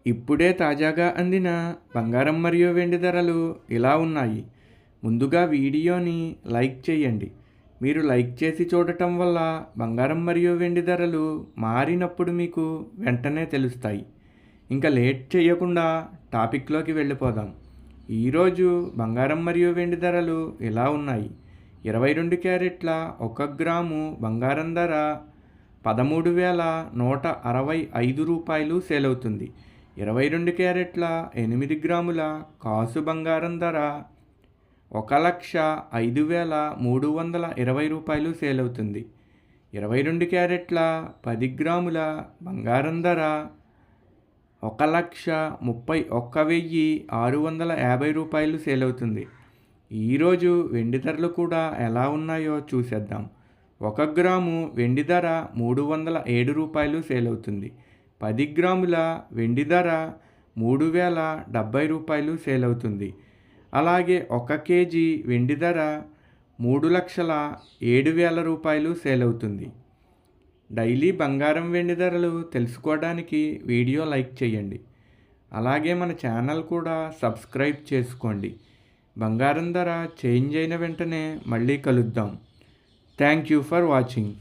ఇప్పుడే తాజాగా అందిన బంగారం మరియు వెండి ధరలు ఇలా ఉన్నాయి. ముందుగా వీడియోని లైక్ చేయండి. మీరు లైక్ చేసి చూడటం వల్ల బంగారం మరియు వెండి ధరలు మారినప్పుడు మీకు వెంటనే తెలుస్తాయి. ఇంకా లేట్ చేయకుండా టాపిక్లోకి వెళ్ళిపోదాం. ఈరోజు బంగారం మరియు వెండి ధరలు ఇలా ఉన్నాయి. 22 క్యారెట్ల 1 గ్రాము బంగారం ధర 13,165 రూపాయలు సేల్ అవుతుంది. 22 క్యారెట్ల 8 గ్రాముల కాసు బంగారం ధర 1,05,320 రూపాయలు సేల్ అవుతుంది. 22 క్యారెట్ల 10 గ్రాముల బంగారం ధర 1,31,650 రూపాయలు సేల్ అవుతుంది. ఈరోజు వెండి ధరలు కూడా ఎలా ఉన్నాయో చూసేద్దాం. 1 గ్రాము వెండి ధర 307 రూపాయలు సేల్ అవుతుంది. 10 గ్రాముల వెండి ధర 3,070 రూపాయలు సేల్ అవుతుంది. అలాగే 1 కేజీ వెండి ధర 3,07,000 రూపాయలు సేల్ అవుతుంది. డైలీ బంగారం వెండి ధరలు తెలుసుకోవడానికి వీడియో లైక్ చేయండి. అలాగే మన ఛానల్ కూడా సబ్స్క్రైబ్ చేసుకోండి. బంగారం ధర చేంజ్ అయిన వెంటనే మళ్ళీ కలుద్దాం. Thank you for watching.